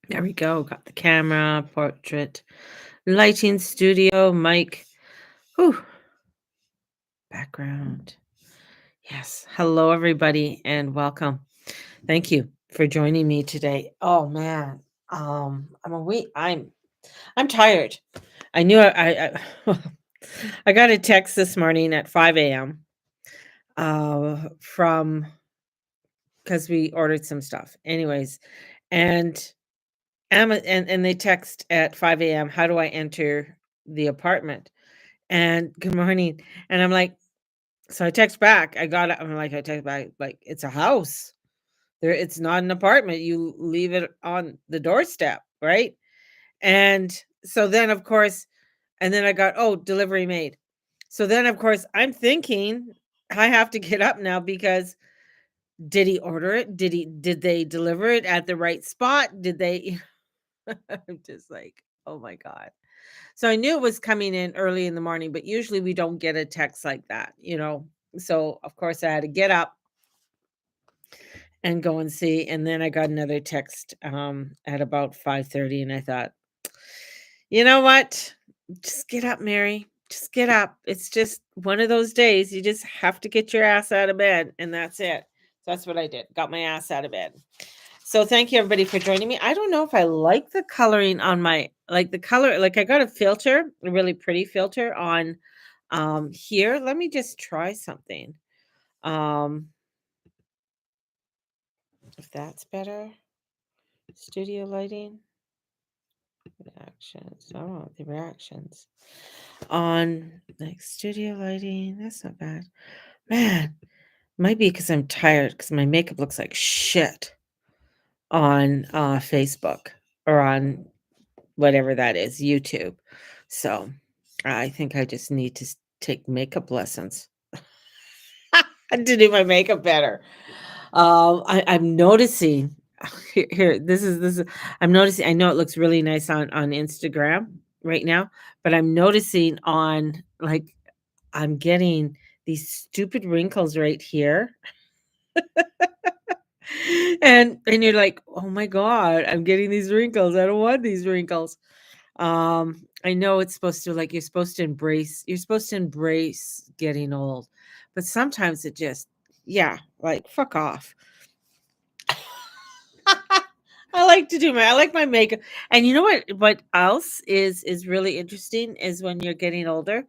There we go. Got the camera, portrait, lighting, studio, mic. Whew, background. Yes. Hello, everybody, and welcome. Thank you for joining me today. Oh man, I'm a week. I'm tired. I knew I I got a text this morning at 5 a.m. From because we ordered some stuff. Anyways, and and they text at 5 a.m. How do I enter the apartment? And good morning. And I'm like, so I text back. I text back, like, it's a house. It's not an apartment. You leave it on the doorstep, right? And so then, of course, and then I got, oh, delivery made. So then, of course, I'm thinking I have to get up now because did he order it? Did they deliver it at the right spot? Did they? I'm just like, oh my God. So I knew it was coming in early in the morning, but usually we don't get a text like that. So of course I had to get up and go and see. And then I got another text at about 5:30, and I thought, you know what? Just get up, Mary. Just get up. It's just one of those days. You just have to get your ass out of bed, and that's it. So that's what I did. Got my ass out of bed. So thank you everybody for joining me. I don't know if I like the coloring on my like the color, like I got a filter, a really pretty filter on here. Let me just try something. Um if that's better. Studio lighting, reactions. Oh, the reactions. On like studio lighting. That's not bad. Man, might be because I'm tired because my makeup looks like shit on Facebook or on whatever that is, YouTube. So I think I just need to take makeup lessons to do my makeup better. I'm noticing here. This is. I'm noticing. I know it looks really nice on Instagram right now, but I'm noticing on like I'm getting these stupid wrinkles right here, and you're like, oh my god, I'm getting these wrinkles. I don't want these wrinkles. I know it's supposed to like you're supposed to embrace getting old, but sometimes it just yeah, like fuck off. I like my makeup. And you know what else is really interesting is when you're getting older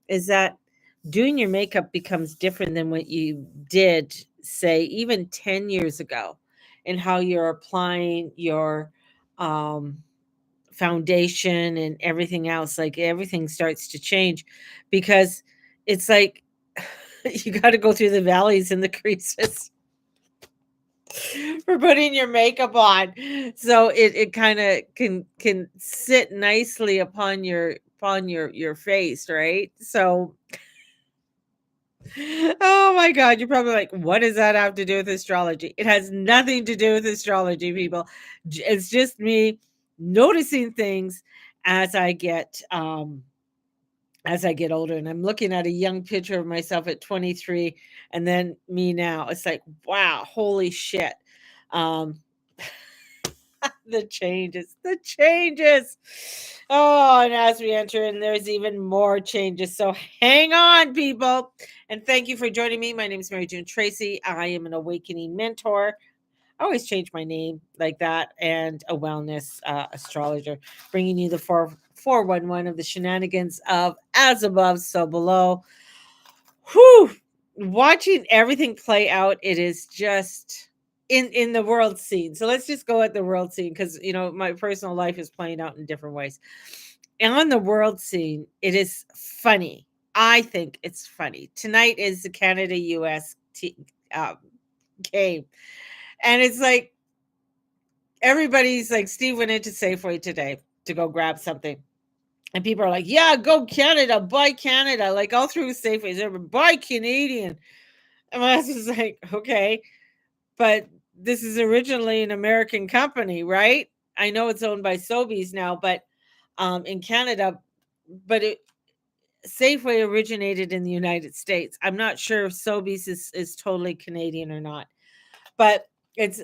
is that doing your makeup becomes different than what you did say even 10 years ago, and how you're applying your um foundation and everything else. Like everything starts to change because it's like you got to go through the valleys and the creases for putting your makeup on. So it kind of can sit nicely upon your face, right? So oh my god, you're probably like, what does that have to do with astrology? It has nothing to do with astrology, people. It's just me noticing things as I get older. And I'm looking at a young picture of myself at 23 and then me now. It's like, wow, holy shit. Um the changes. Oh, and as we enter in, there's even more changes. So hang on, people. And thank you for joining me. My name is Mary June Tracy. I am an awakening mentor. I always change my name like that, and a wellness astrologer, bringing you the 411 of the shenanigans of as above, so below. Whew! Watching everything play out, it is just in the world scene. So let's just go at the world scene because my personal life is playing out in different ways. And on the world scene, it is funny. I think it's funny. Tonight is the Canada US um, game, and it's like everybody's like Steve went into Safeway today to go grab something. And people are like, yeah, go Canada, buy Canada. Like all through Safeways, they're buy Canadian. And my husband's like, okay, but this is originally an American company, right? I know it's owned by Sobeys now, but in Canada, but Safeway originated in the United States. I'm not sure if Sobeys is totally Canadian or not, but it's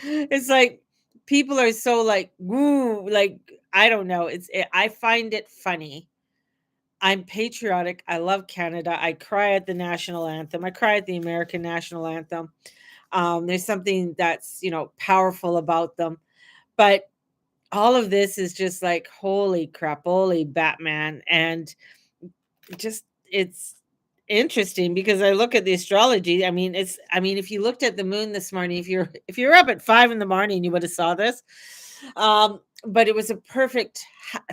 it's like people are so like, woo, like, I don't know. I find it funny. I'm patriotic. I love Canada. I cry at the national anthem. I cry at the American national anthem. There's something that's, powerful about them. But all of this is just like, holy crap, holy Batman. And just, it's interesting because I look at the astrology. If you looked at the moon this morning, if you're up at 5 in the morning, you would have saw this. But it was a perfect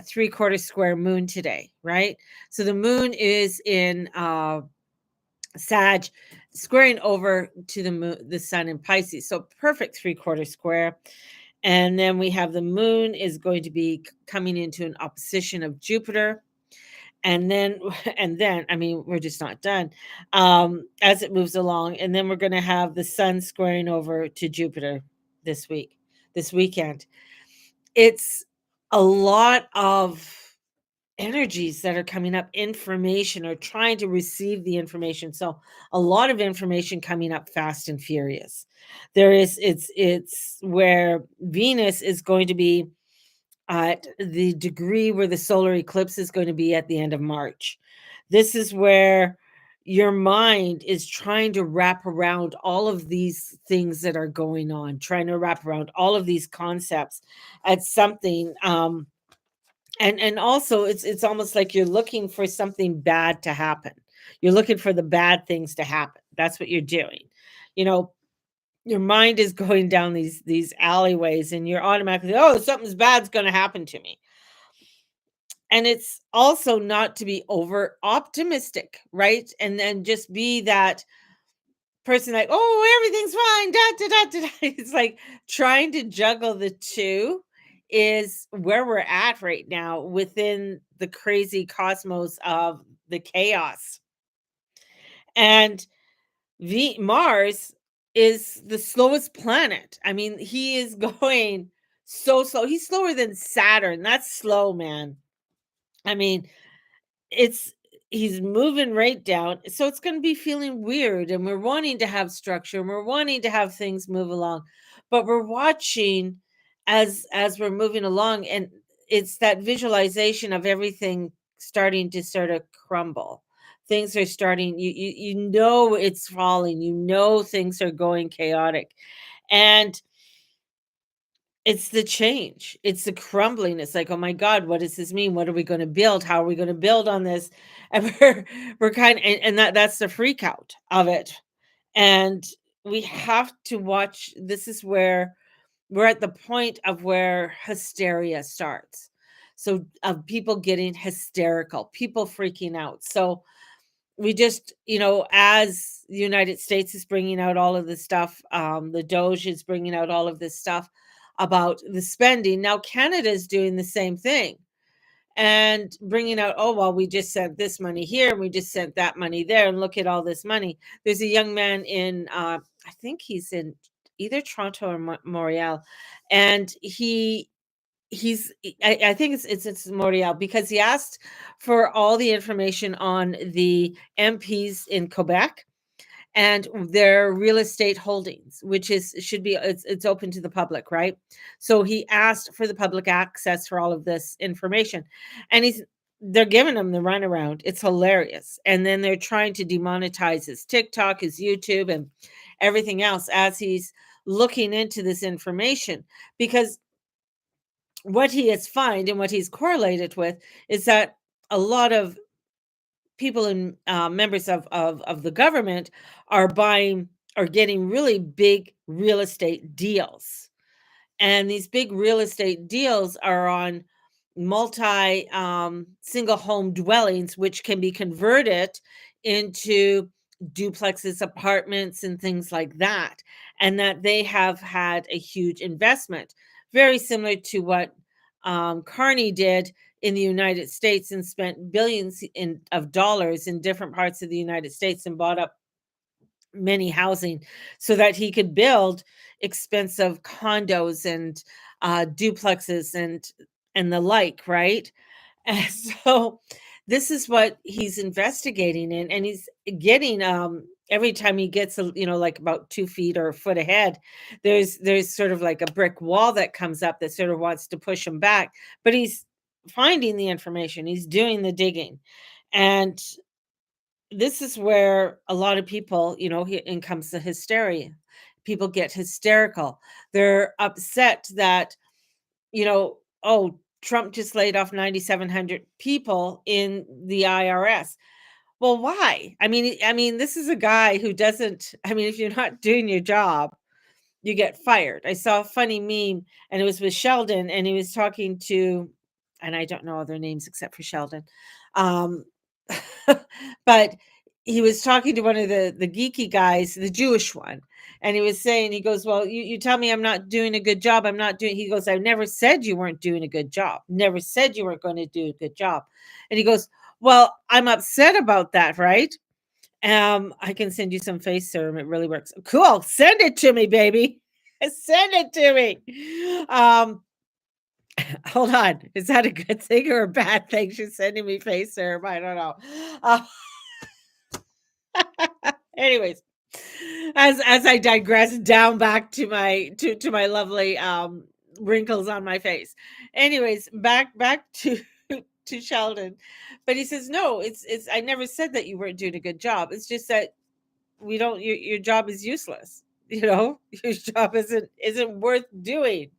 three-quarter square moon today, right? So the moon is in Sag, squaring over to the sun in Pisces. So perfect three-quarter square. And then we have the moon is going to be coming into an opposition of Jupiter. And then, we're just not done as it moves along. And then we're going to have the sun squaring over to Jupiter this weekend. It's a lot of energies that are coming up, information, or trying to receive the information. So a lot of information coming up fast and furious. It's where Venus is going to be at the degree where the solar eclipse is going to be at the end of March. This is where your mind is trying to wrap around all of these things that are going on, trying to wrap around all of these concepts at something. And also it's almost like you're looking for something bad to happen. You're looking for the bad things to happen. That's what you're doing. You know, your mind is going down these alleyways and you're automatically, oh, something's bad's going to happen to me. And it's also not to be over optimistic, right? And then just be that person like, oh, everything's fine, da, da, da, da, da. It's like trying to juggle the two is where we're at right now within the crazy cosmos of the chaos. And Mars is the slowest planet. I mean, he is going so slow. He's slower than Saturn. That's slow, man. I mean, it's he's moving right down. So it's going to be feeling weird, and we're wanting to have structure and we're wanting to have things move along. But we're watching as we're moving along, and it's that visualization of everything starting to sort of crumble. Things are starting, you know it's falling, things are going chaotic. And it's the change. It's the crumbling. It's like, "Oh my god, what does this mean? What are we gonna build? How are we gonna build on this?" And we're kind and that's the freak out of it. And we have to watch. This is where we're at the point of where hysteria starts. So, of people getting hysterical, people freaking out. So, we just, as the United States is bringing out all of this stuff, the Doge is bringing out all of this stuff about the spending. Now Canada is doing the same thing and bringing out, oh, well, we just sent this money here and we just sent that money there, and look at all this money. There's a young man in, I think he's in either Toronto or Montreal, and I think it's Montreal, because he asked for all the information on the MPs in Quebec and their real estate holdings, which should be it's open to the public, right? So he asked for the public access for all of this information, and they're giving him the runaround. It's hilarious, and then they're trying to demonetize his TikTok, his YouTube, and everything else as he's looking into this information, because what he has found and what he's correlated with is that a lot of people and members of the government are getting really big real estate deals, and these big real estate deals are on multi single home dwellings, which can be converted into duplexes, apartments, and things like that, and that they have had a huge investment, very similar to what Carney did in the United States and spent billions of dollars in different parts of the United States and bought up many housing so that he could build expensive condos and duplexes and the like, right? And so this is what he's investigating in, and he's getting Every time he gets like about 2 feet or a foot ahead, there's sort of like a brick wall that comes up that sort of wants to push him back. But he's finding the information, he's doing the digging. And this is where a lot of people, in comes the hysteria. People get hysterical. They're upset that, oh, Trump just laid off 9,700 people in the IRS. Well, why? I mean, this is a guy who doesn't, if you're not doing your job, you get fired. I saw a funny meme, and it was with Sheldon, and he was talking to, and I don't know other names except for Sheldon. Um, but he was talking to one of the geeky guys, the Jewish one, and he was saying, he goes, "Well, you tell me I'm not doing a good job. I'm not doing." He goes, "I never said you weren't doing a good job. Never said you weren't going to do a good job." And he goes, "Well, I'm upset about that, right?" I can send you some face serum. It really works. Cool. Send it to me, baby. Send it to me. Hold on. Is that a good thing or a bad thing? She's sending me face serum. I don't know. Uh, anyways, as I digress down back to my lovely wrinkles on my face. Anyways, back to to Sheldon. But he says, "No, it's I never said that you weren't doing a good job. It's just that we don't your job is useless. Your job isn't worth doing,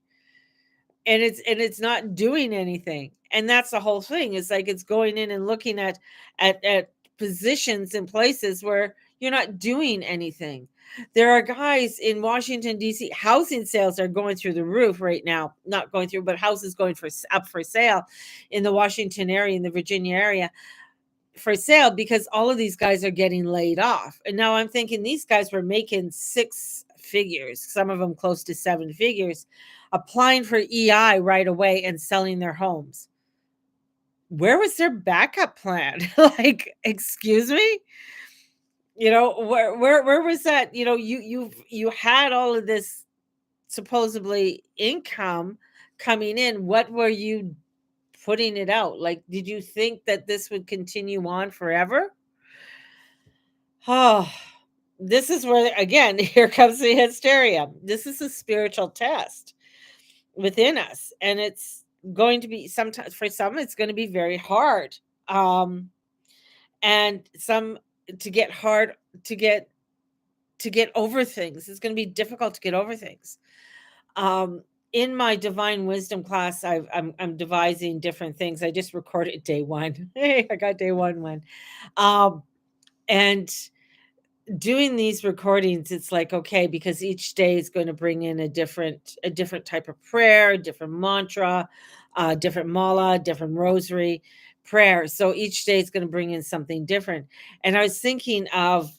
and it's not doing anything." And that's the whole thing. It's like it's going in and looking at positions and places where you're not doing anything. There are guys in Washington D.C. Housing sales are going through the roof right now. Not going through, but houses going for up for sale in the Washington area, in the Virginia area, for sale, because all of these guys are getting laid off. And now I'm thinking these guys were making six figures, some of them close to seven figures, applying for EI right away and selling their homes. Where was their backup plan? Like, excuse me? Where was that? You had all of this supposedly income coming in. What were you putting it out? Like, did you think that this would continue on forever? Oh, this is where, again, here comes the hysteria. This is a spiritual test within us, and it's going to be, sometimes for some it's going to be very hard. And some, to get hard, to get over things, it's going to be difficult to get over things. In my divine wisdom class, I'm devising different things. I just recorded day one. Hey, I got day one. um and doing these recordings, it's like, okay, because each day is going to bring in a different type of prayer, a different mantra, different mala, different rosary prayer. So each day is going to bring in something different. And I was thinking of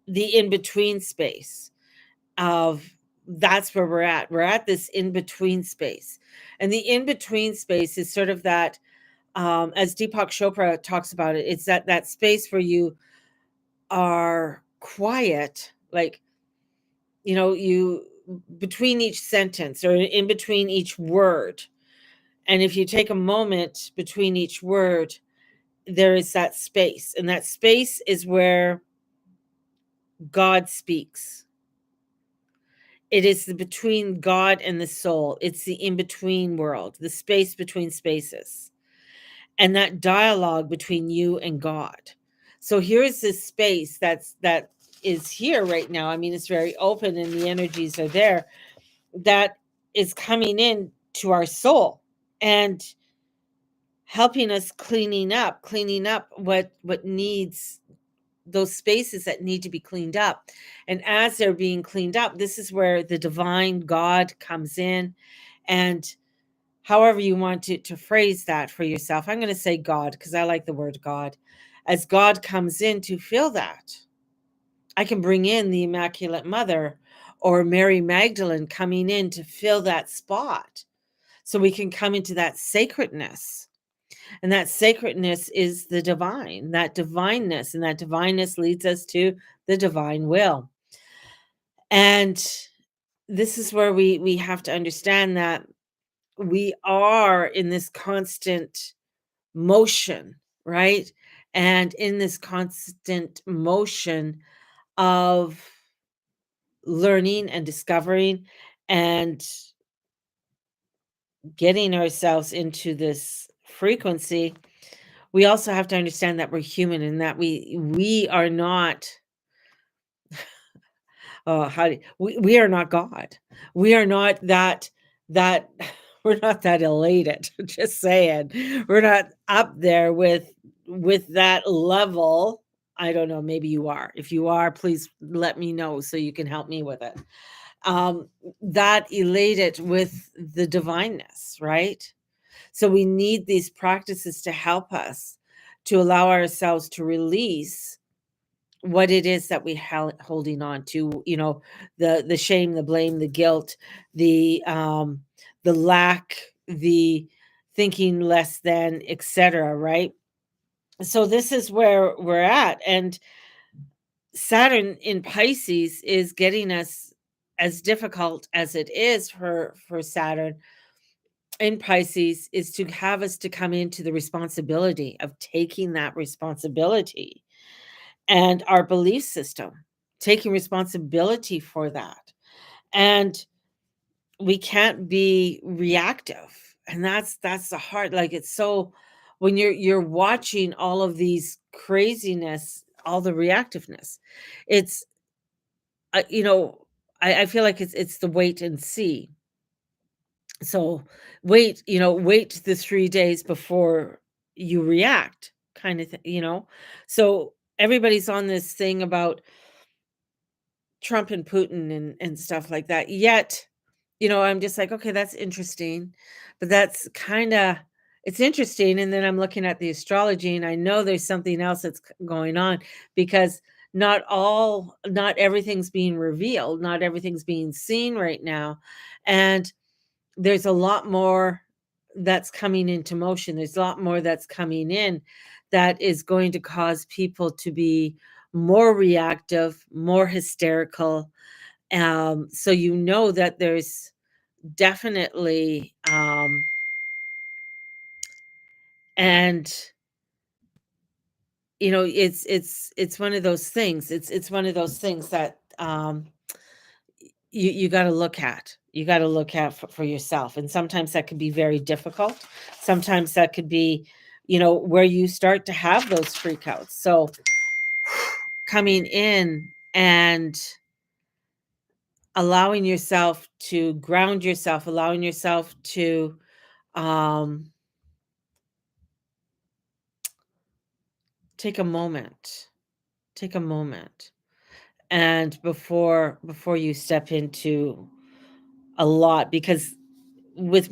the in between space of, that's where we're at this in between space. And the in between space is sort of that, as Deepak Chopra talks about it, it's that space where you are quiet, like, you, between each sentence or in between each word. And if you take a moment between each word, there is that space. And that space is where God speaks. It is the between God and the soul. It's the in between world, the space between spaces, and that dialogue between you and God. So here's this space that is here right now. I mean, it's very open and the energies are there, that is coming in to our soul and helping us, cleaning up what needs, those spaces that need to be cleaned up. And as they're being cleaned up, this is where the divine God comes in. And however you want to phrase that for yourself, I'm going to say God because I like the word God. As God comes in to fill that, I can bring in the Immaculate Mother or Mary Magdalene coming in to fill that spot, so we can come into that sacredness. And that sacredness is the divine, that divineness, and that divineness leads us to the divine will. And this is where we have to understand that we are in this constant motion, right? And in this constant motion of learning and discovering and getting ourselves into this frequency, we also have to understand that we're human and that we are not we are not God. We are not that we're not that elated. Just saying. We're not up there with that level. I don't know, maybe you are. If you are, please let me know so you can help me with it. Um, that elated with the divineness, right? So we need these practices to help us to allow ourselves to release what it is that we holding on to, the shame, the blame, the guilt, the lack, the thinking less than, etc., right? So this is where we're at, and Saturn in Pisces is getting us, as difficult as it is for Saturn in Pisces, is to have us to come into the responsibility of taking that responsibility and our belief system, taking responsibility for that. And we can't be reactive. And that's the hard, like, it's so, when you're watching all of these craziness, all the reactiveness, it's you know, I feel like it's the wait and see. So wait the 3 days before you react, kind of thing. So everybody's on this thing about Trump and Putin and stuff like that. Yet, I'm just like, okay, that's interesting. But that's it's interesting. And then I'm looking at the astrology and I know there's something else that's going on, because not everything's being revealed, not everything's being seen right now. And there's a lot more that's coming into motion. There's a lot more that's coming in that is going to cause people to be more reactive, more hysterical. So that there's definitely and it's one of those things. It's one of those things that you got to look at. You got to look at for yourself, and sometimes that could be very difficult. Sometimes that could be, where you start to have those freakouts. So coming in and allowing yourself to ground yourself, allowing yourself to um, take a moment, take a moment, and before you step into a lot, because with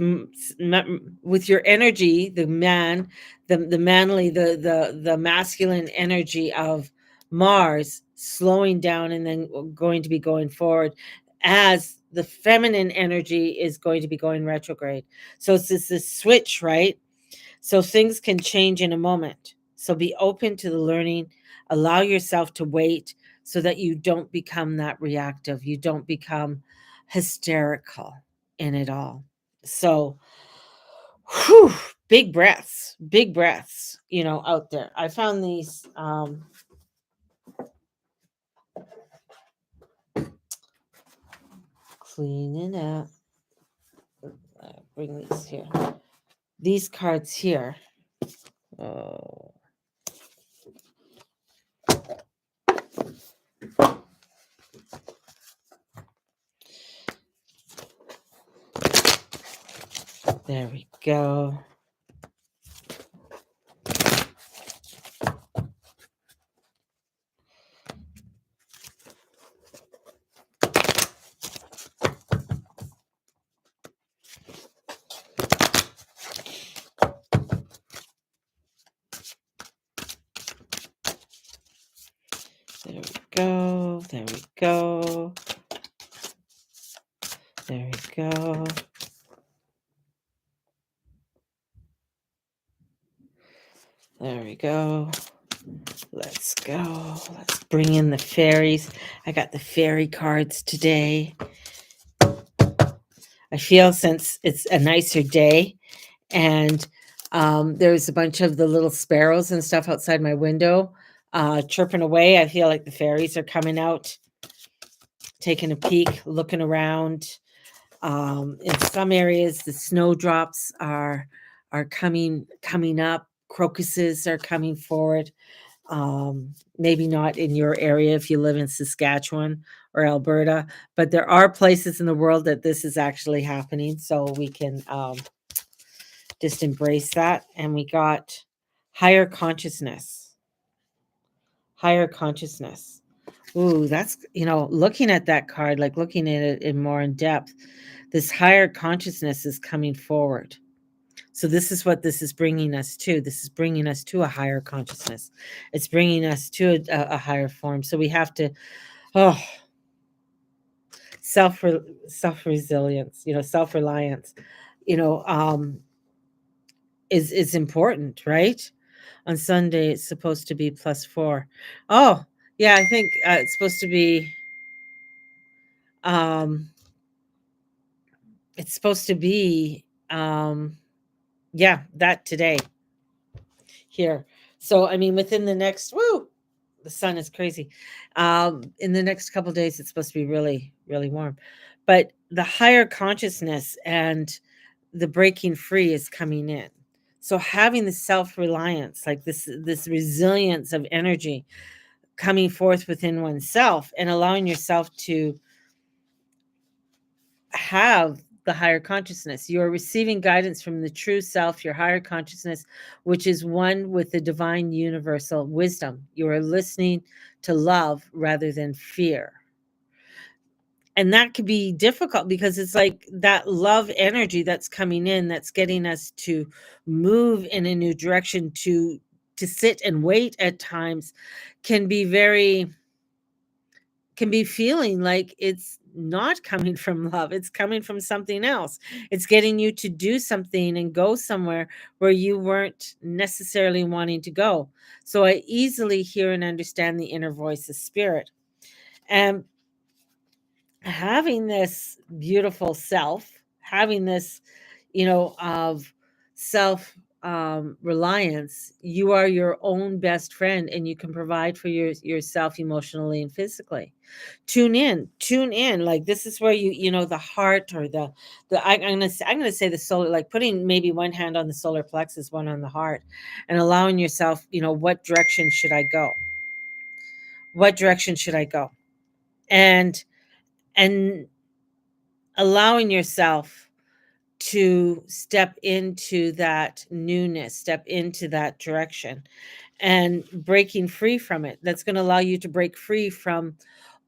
your energy, the manly, the masculine energy of Mars slowing down and then going to be going forward, as the feminine energy is going to be going retrograde. So it's this switch, right? So things can change in a moment. So be open to the learning, allow yourself to wait so that you don't become that reactive, you don't become hysterical in it all. So, whew, big breaths, out there. I found these cleaning up. Bring these here. These cards here. Oh. There we go. There we go. There we go. There we go. There we go. Let's go. Let's bring in the fairies. I got the fairy cards today. I feel, since it's a nicer day and There's a bunch of the little sparrows and stuff outside my window, chirping away. I feel like the fairies are coming out, taking a peek, looking around. In some areas, the snowdrops are coming up. Crocuses are coming forward. Maybe not in your area if you live in Saskatchewan or Alberta, but there are places in the world that this is actually happening. So we can just embrace that. And we got higher consciousness. Higher consciousness. Ooh, that's, looking at that card, like looking at it in more in depth, this higher consciousness is coming forward. So this is what this is bringing us to. This is bringing us to a higher consciousness. It's bringing us to a higher form. So we have to, oh, self self resilience, self reliance, you know, um, is important, right? On Sunday, it's supposed to be +4. Oh, yeah, I think it's supposed to be. Um, it's supposed to be. Yeah, that today here. So I mean, within the next the sun is crazy. In the next couple days, it's supposed to be really, really warm. But the higher consciousness and the breaking free is coming in. So having the self-reliance, like this resilience of energy coming forth within oneself and allowing yourself to have the higher consciousness. You are receiving guidance from the true self, your higher consciousness, which is one with the divine universal wisdom. You are listening to love rather than fear. And that could be difficult because it's like that love energy that's coming in that's getting us to move in a new direction, to sit and wait at times can be very can be feeling like it's not coming from love. It's coming from something else. It's getting you to do something and go somewhere where you weren't necessarily wanting to go. So I easily hear and understand the inner voice of spirit. And having this beautiful self, having this, of self reliance, you are your own best friend and you can provide for yourself emotionally and physically. Tune in. Like this is where the heart or I'm gonna say the solar, like putting maybe one hand on the solar plexus, one on the heart, and allowing yourself, what direction should I go? What direction should I go? And and allowing yourself to step into that newness, step into that direction, and breaking free from it. That's going to allow you to break free from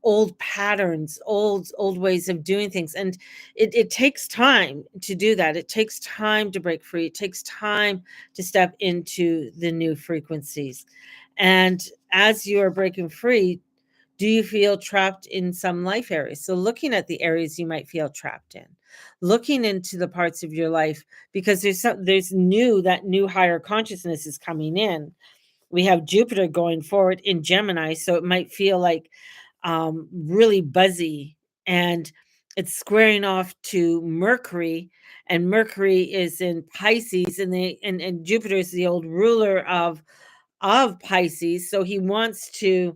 old patterns, old ways of doing things. And it takes time to do that. It takes time to break free. It takes time to step into the new frequencies. And as you are breaking free, do you feel trapped in some life areas? So looking at the areas you might feel trapped in, looking into the parts of your life, because there's that new higher consciousness is coming in. We have Jupiter going forward in Gemini, so it might feel like really buzzy, and it's squaring off to Mercury, and Mercury is in Pisces, and Jupiter is the old ruler of Pisces, so he wants to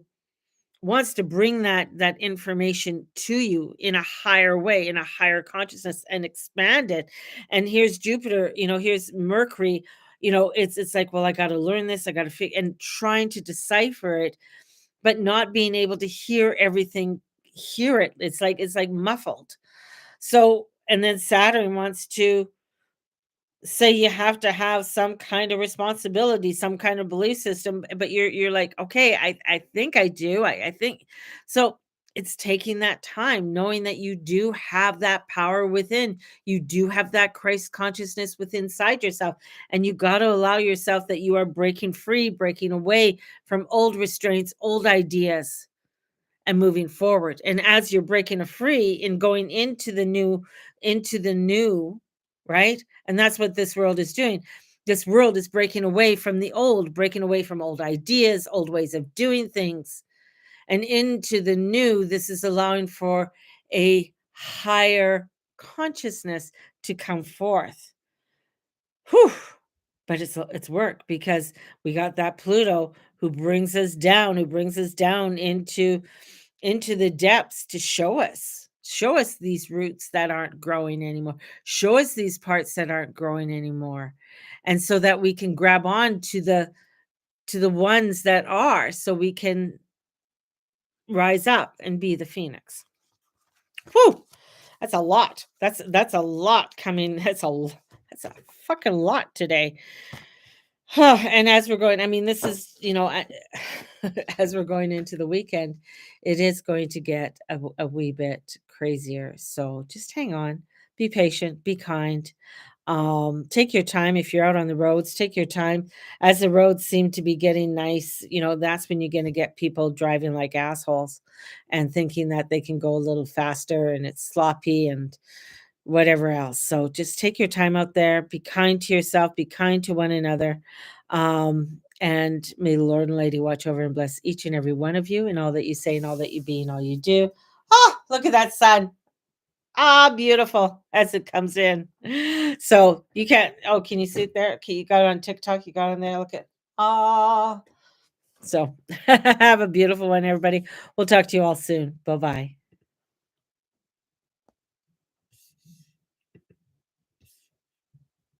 bring that information to you in a higher way, in a higher consciousness, and expand it. And here's Jupiter, here's Mercury, it's like, well, I got to learn this, I got to figure, and trying to decipher it, but not being able to hear it. It's like muffled. So, and then Saturn wants to say you have to have some kind of responsibility, some kind of belief system, but you're like, okay, I think I do. I think so. It's taking that time, knowing that you do have that power within. You do have that Christ consciousness within inside yourself. And you got to allow yourself that you are breaking free, breaking away from old restraints, old ideas, and moving forward. And as you're breaking free and going into the new, right? And that's what this world is doing. This world is breaking away from the old, breaking away from old ideas, old ways of doing things, and into the new. This is allowing for a higher consciousness to come forth. Whew. but it's work because we got that Pluto who brings us down, into the depths to show us these roots that aren't growing anymore, show us these parts that aren't growing anymore, and so that we can grab on to the ones that are, so we can rise up and be the phoenix. Whew! That's a lot. That's a lot coming. That's a fucking lot today. And as we're going, I mean, this is, as we're going into the weekend, it is going to get a wee bit crazier. So just hang on, be patient, be kind. Take your time if you're out on the roads, take your time. As the roads seem to be getting nice, that's when you're going to get people driving like assholes and thinking that they can go a little faster and it's sloppy and whatever else. So just take your time out there, be kind to yourself, be kind to one another. And may the Lord and Lady watch over and bless each and every one of you and all that you say and all that you be and all you do. Oh, look at that sun. Ah, beautiful as it comes in. So you can't, oh, can you see it there? Okay, you got it on TikTok, you got it on there. Look at, ah. So have a beautiful one, everybody. We'll talk to you all soon. Bye bye.